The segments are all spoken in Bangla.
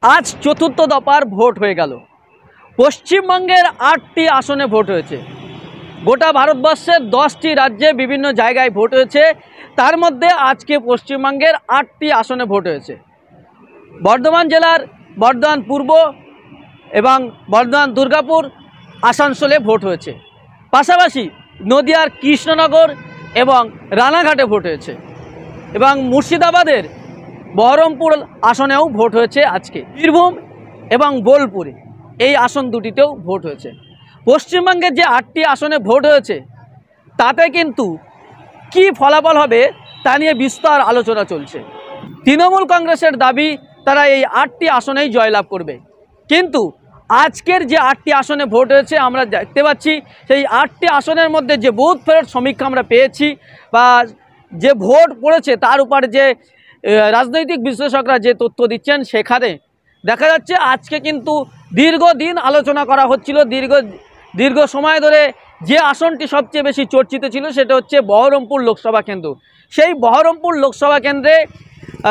আজ চতুর্থ দফার ভোট হয়ে গেল। পশ্চিমবঙ্গের ৮টি আসনে ভোট হয়েছে। গোটা ভারতবর্ষের 10টি রাজ্যে বিভিন্ন জায়গায় ভোট হয়েছে। তার মধ্যে আজকে পশ্চিমবঙ্গের 8টি আসনে ভোট হয়েছে। বর্ধমান জেলার বর্ধমান পূর্ব এবং বর্ধমান দুর্গাপুর, আসানসোলে ভোট হয়েছে। পাশাপাশি নদিয়ার কৃষ্ণনগর এবং রানাঘাটে ভোট হয়েছে এবং মুর্শিদাবাদের বহরমপুর আসনেও ভোট হয়েছে। আজকে বীরভূম এবং বোলপুরে এই আসন দুটিতেও ভোট হয়েছে। পশ্চিমবঙ্গের যে 8টি আসনে ভোট হয়েছে তাতে কিন্তু কি ফলাফল হবে তা নিয়ে বিস্তর আলোচনা চলছে। তৃণমূল কংগ্রেসের দাবি তারা এই 8টি আসনেই জয়লাভ করবে, কিন্তু আজকের যে 8টি আসনে ভোট হয়েছে আমরা দেখতে পাচ্ছি সেই 8টি আসনের মধ্যে যে বুথ ফেরত সমীক্ষা আমরা পেয়েছি বা যে ভোট পড়েছে তার উপর যে রাজনৈতিক বিশ্লেষকরা যে তথ্য দিচ্ছেন, সেখানে দেখা যাচ্ছে আজকে কিন্তু দীর্ঘদিন আলোচনা করা হচ্ছিল, দীর্ঘ সময় ধরে যে আসনটি সবচেয়ে বেশি চর্চিত ছিল সেটা হচ্ছে বহরমপুর লোকসভা কেন্দ্র। সেই বহরমপুর লোকসভা কেন্দ্রে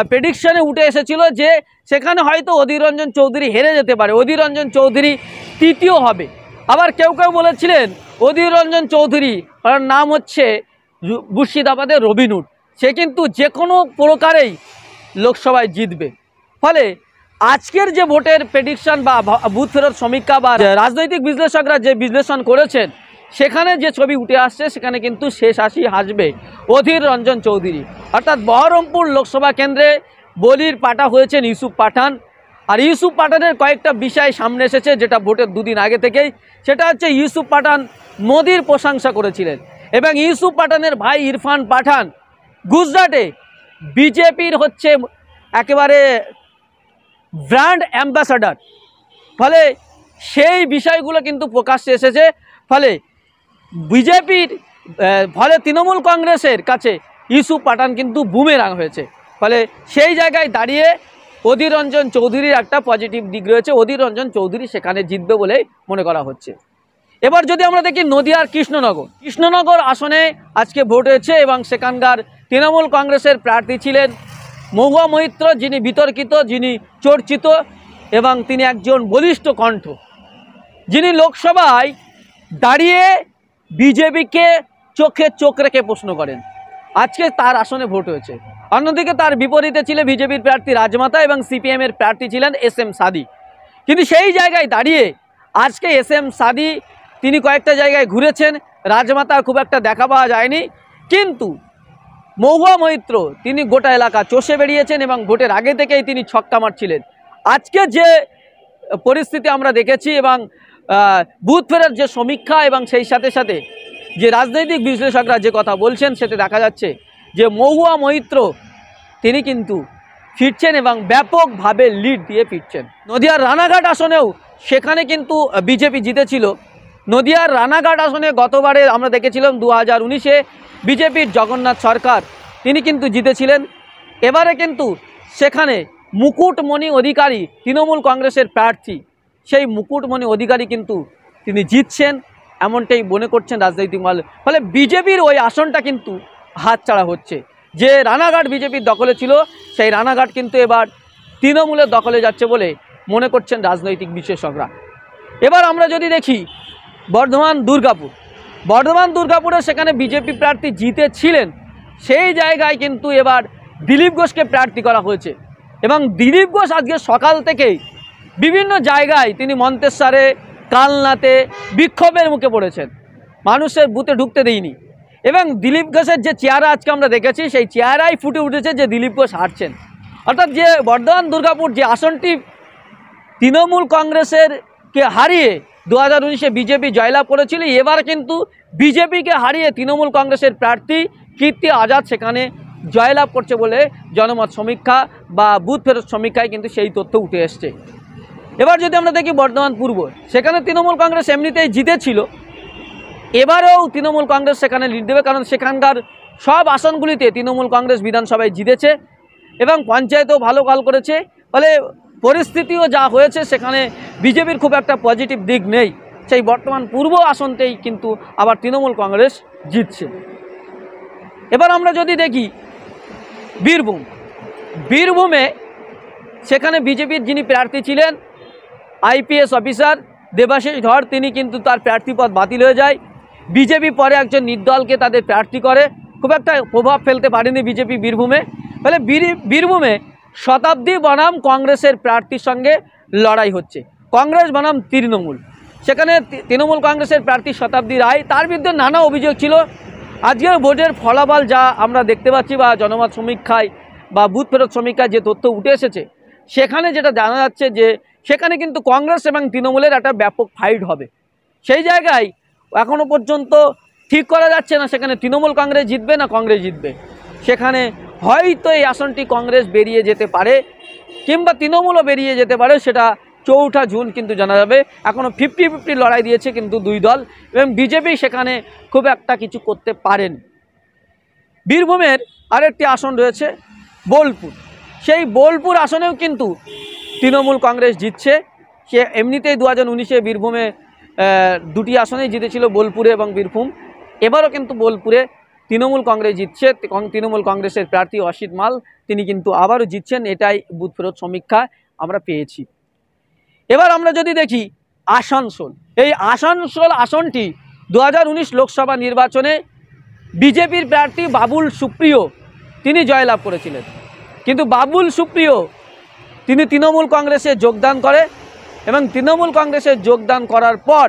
প্রেডিকশনে উঠে এসেছিল যে সেখানে হয়তো অধীর রঞ্জন চৌধুরী হেরে যেতে পারে, অধীর রঞ্জন চৌধুরী তৃতীয় হবে। আবার কেউ কেউ বলেছিলেন অধীর রঞ্জন চৌধুরী, তার নাম হচ্ছে মুর্শিদাবাদের রবিনুর, সে কিন্তু যে কোনো প্রকারেই লোকসভায় জিতবে। ফলে আজকের যে ভোটের প্রেডিকশন বা বুথ ফেরত সমীক্ষা বা রাজনৈতিক বিশ্লেষকরা যে বিশ্লেষণ করেছেন, সেখানে যে ছবি উঠে আসছে সেখানে কিন্তু শেষ হাসি হাসবে অধীর রঞ্জন চৌধুরী। অর্থাৎ বহরমপুর লোকসভা কেন্দ্রে বলির পাঠা হয়েছেন ইউসুফ পাঠান। আর ইউসুফ পাঠানের কয়েকটা বিষয় সামনে এসেছে যেটা ভোটের দুদিন আগে থেকেই, সেটা হচ্ছে ইউসুফ পাঠান মোদির প্রশংসা করেছিলেন এবং ইউসুফ পাঠানের ভাই ইরফান পাঠান গুজরাটে বিজেপির হচ্ছে একেবারে ব্র্যান্ড অ্যাম্বাসাডার। ফলে সেই বিষয়গুলো কিন্তু প্রকাশ্যে এসেছে। ফলে বিজেপির ফলে তৃণমূল কংগ্রেসের কাছে ইউসুফ পাঠান কিন্তু বুমেরাং হয়েছে। ফলে সেই জায়গায় দাঁড়িয়ে অধীর রঞ্জন চৌধুরীর একটা পজিটিভ দিক রয়েছে, অধীর রঞ্জন চৌধুরী সেখানে জিতবে বলেই মনে করা হচ্ছে। এবার যদি আমরা দেখি নদিয়ার কৃষ্ণনগর আসনে আজকে ভোট হয়েছে এবং সেখানকার তৃণমূল কংগ্রেসের প্রার্থী ছিলেন মহুয়া মৈত্র, যিনি বিতর্কিত, যিনি চর্চিত এবং তিনি একজন বলিষ্ঠ কণ্ঠ, যিনি লোকসভায় দাঁড়িয়ে বিজেপিকে চোখে চোখ রেখে প্রশ্ন করেন। আজকে তার আসনে ভোট হয়েছে। অন্যদিকে তার বিপরীতে ছিলেন বিজেপির প্রার্থী রাজমাতা এবং সিপিএমের প্রার্থী ছিলেন এস.এম. সাদি। কিন্তু সেই জায়গায় দাঁড়িয়ে আজকে এস.এম. সাদি তিনি কয়েকটা জায়গায় ঘুরেছেন, রাজমাতার খুব একটা দেখা পাওয়া যায়নি, কিন্তু মহুয়া মৈত্র তিনি গোটা এলাকা চষে বেরিয়েছেন এবং ভোটের আগে থেকেই তিনি ছক্কা মারছিলেন। আজকে যে পরিস্থিতি আমরা দেখেছি এবং বুথ ফেরত যে সমীক্ষা এবং সেই সাথে সাথে যে রাজনৈতিক বিশ্লেষকরা যে কথা বলছেন, সেটা দেখা যাচ্ছে যে মহুয়া মৈত্র তিনি কিন্তু ফিরছেন এবং ব্যাপকভাবে লিড দিয়ে ফিরছেন। নদিয়ার রানাঘাট আসনেও সেখানে কিন্তু বিজেপি জিতেছিল। নদিয়ার রানাঘাট আসনে গতবারে আমরা দেখেছিলাম 2019-এ বিজেপির জগন্নাথ সরকার তিনি কিন্তু জিতেছিলেন। এবারে কিন্তু সেখানে মুকুটমণি অধিকারী তৃণমূল কংগ্রেসের প্রার্থী, সেই মুকুটমণি অধিকারী কিন্তু তিনি জিতছেন এমনটাই মনে করছেন রাজনৈতিক মহল। ফলে বিজেপির ওই আসনটা কিন্তু হাতছাড়া হচ্ছে। যে রানাঘাট বিজেপির দখলে ছিল সেই রানাঘাট কিন্তু এবার তৃণমূলের দখলে যাচ্ছে বলে মনে করছেন রাজনৈতিক বিশেষজ্ঞরা। এবার আমরা যদি দেখি বর্ধমান দুর্গাপুরে সেখানে বিজেপি প্রার্থী জিতেছিলেন, সেই জায়গায় কিন্তু এবার দিলীপ ঘোষকে প্রার্থী করা হয়েছে এবং দিলীপ ঘোষ আজকে সকাল থেকেই বিভিন্ন জায়গায় তিনি মন্তেশ্বরে, কালনাতে বিক্ষোভের মুখে পড়েছেন, মানুষের বুথে ঢুকতে দেয়নি এবং দিলীপ ঘোষের যে চেহারা আজকে আমরা দেখেছি সেই চেহারাই ফুটে উঠেছে যে দিলীপ ঘোষ হারছেন। অর্থাৎ যে বর্ধমান দুর্গাপুর যে আসনটি তৃণমূল কংগ্রেসকে হারিয়ে 2019-এ বিজেপি জয়লাভ করেছিল, এবার কিন্তু বিজেপিকে হারিয়ে তৃণমূল কংগ্রেসের প্রার্থী কীর্তি আজাদ সেখানে জয়লাভ করছে বলে জনমত সমীক্ষা বা বুথ ফেরত সমীক্ষায় কিন্তু সেই তথ্য উঠে এসছে। এবার যদি আমরা দেখি বর্ধমান পূর্ব, সেখানে তৃণমূল কংগ্রেস এমনিতেই জিতেছিল, এবারেও তৃণমূল কংগ্রেস সেখানে লিড দেবে, কারণ সেখানকার সব আসনগুলিতে তৃণমূল কংগ্রেস বিধানসভায় জিতেছে এবং পঞ্চায়েতেও ভালো কাজ করেছে। ফলে পরিস্থিতিও যা হয়েছে সেখানে বিজেপির খুব একটা পজিটিভ দিক নেই। সেই বর্তমান পূর্ব আসনতেই কিন্তু আবার তৃণমূল কংগ্রেস জিতছে। এবার আমরা যদি দেখি বীরভূমে সেখানে বিজেপির যিনি প্রার্থী ছিলেন আইপিএস অফিসার দেবাশিস ধর, তিনি কিন্তু তার প্রার্থীপদ বাতিল হয়ে যায়। বিজেপি পরে একজন নির্দলকে তাদের প্রার্থী করে, খুব একটা প্রভাব ফেলতে পারেনি বিজেপি বীরভূমে। ফলে বীরভূমে শতাব্দী বনাম কংগ্রেসের প্রার্থীর সঙ্গে লড়াই হচ্ছে, কংগ্রেস বনাম তৃণমূল। সেখানে তৃণমূল কংগ্রেসের প্রার্থী শতাব্দী রায়, তার বিরুদ্ধে নানা অভিযোগ ছিল। আজকের ভোটের ফলাফল যা আমরা দেখতে পাচ্ছি বা জনমত সমীক্ষায় বা বুথ ফেরত সমীক্ষায় যে তথ্য উঠে এসেছে, সেখানে যেটা জানা যাচ্ছে যে সেখানে কিন্তু কংগ্রেস এবং তৃণমূলের একটা ব্যাপক ফাইট হবে। সেই জায়গায় এখনও পর্যন্ত ঠিক করা যাচ্ছে না সেখানে তৃণমূল কংগ্রেস জিতবে না কংগ্রেস জিতবে। সেখানে হয়তো এই আসনটি কংগ্রেস বেরিয়ে যেতে পারে কিংবা তৃণমূলও বেরিয়ে যেতে পারে, সেটা 4 জুন কিন্তু জানা যাবে। এখনও 50-50 লড়াই দিয়েছে কিন্তু দুই দল, এবং বিজেপি সেখানে খুব একটা কিছু করতে পারেনি। বীরভূমের আরেকটি আসন রয়েছে বোলপুর, সেই বোলপুর আসনেও কিন্তু তৃণমূল কংগ্রেস জিতছে। সে এমনিতেই 2019-এ বীরভূমে 2টি আসনেই জিতেছিল, বোলপুরে এবং বীরভূম। এবারও কিন্তু বোলপুরে তৃণমূল কংগ্রেস জিতছে। তৃণমূল কংগ্রেসের প্রার্থী অসিত মাল, তিনি কিন্তু আবারও জিতছেন, এটাই বুথ ফেরত সমীক্ষা আমরা পেয়েছি। এবার আমরা যদি দেখি আসানসোল, এই আসানসোল আসনটি 2019 লোকসভা নির্বাচনে বিজেপির প্রার্থী বাবুল সুপ্রিয় তিনি জয়লাভ করেছিলেন। কিন্তু বাবুল সুপ্রিয় তিনি তৃণমূল কংগ্রেসে যোগদান করে এবং তৃণমূল কংগ্রেসে যোগদান করার পর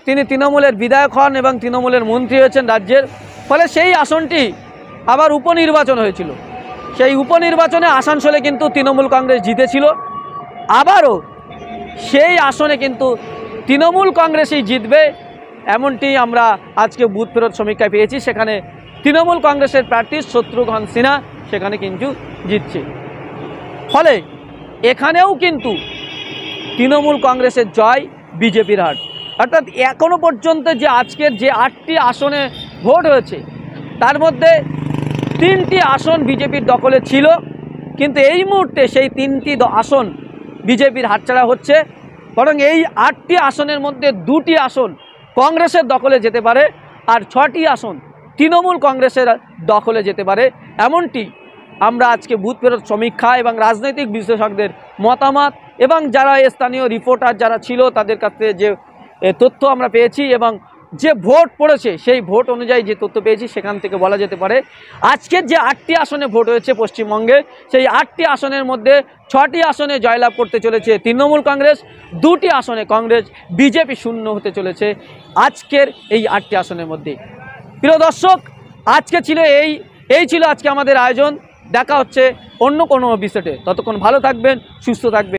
তিনি তৃণমূলের বিধায়ক হন এবং তৃণমূলের মন্ত্রী হয়েছেন রাজ্যের। ফলে সেই আসনটি আবার উপনির্বাচন হয়েছিল। সেই উপনির্বাচনে আসানসোলে কিন্তু তৃণমূল কংগ্রেস জিতেছিল। আবারও সেই আসনে কিন্তু তৃণমূল কংগ্রেসই জিতবে, এমনটি আমরা আজকে বুথ ফেরত সমীক্ষায় পেয়েছি। সেখানে তৃণমূল কংগ্রেসের প্রার্থী শত্রুঘ্ন সিনহা সেখানে কিন্তু জিতছে। ফলে এখানেও কিন্তু তৃণমূল কংগ্রেসের জয়, বিজেপির হার। অর্থাৎ এখনও পর্যন্ত যে আজকের যে 8টি আসনে ভোট হয়েছে, তার মধ্যে 3টি আসন বিজেপির দখলে ছিল, কিন্তু এই মুহূর্তে সেই 3টি আসন বিজেপির হাতছাড়া হচ্ছে। বরং এই 8টি আসনের মধ্যে 2টি আসন কংগ্রেসের দখলে যেতে পারে, আর 6টি আসন তৃণমূল কংগ্রেসের দখলে যেতে পারে। এমনটি আমরা আজকে বুথ ফেরত সমীক্ষা এবং রাজনৈতিক বিশ্লেষকদের মতামত এবং যারা স্থানীয় রিপোর্টার যারা ছিল তাদের কাছ থেকে যে তথ্য আমরা পেয়েছি এবং যে ভোট পড়েছে সেই ভোট অনুযায়ী যে তথ্য পেয়েছি, সেখান থেকে বলা যেতে পারে আজকের যে 8টি আসনে ভোট হয়েছে পশ্চিমবঙ্গে, সেই 8টি আসনের মধ্যে 6টি আসনে জয়লাভ করতে চলেছে তৃণমূল কংগ্রেস, 2টি আসনে কংগ্রেস, বিজেপি শূন্য হতে চলেছে আজকের এই 8টি আসনের মধ্যে। প্রিয় দর্শক, আজকে ছিল এই ছিল আজকে আমাদের আয়োজন। দেখা হচ্ছে অন্য কোনো বিষয়ে। ততক্ষণ ভালো থাকবেন, সুস্থ থাকবেন।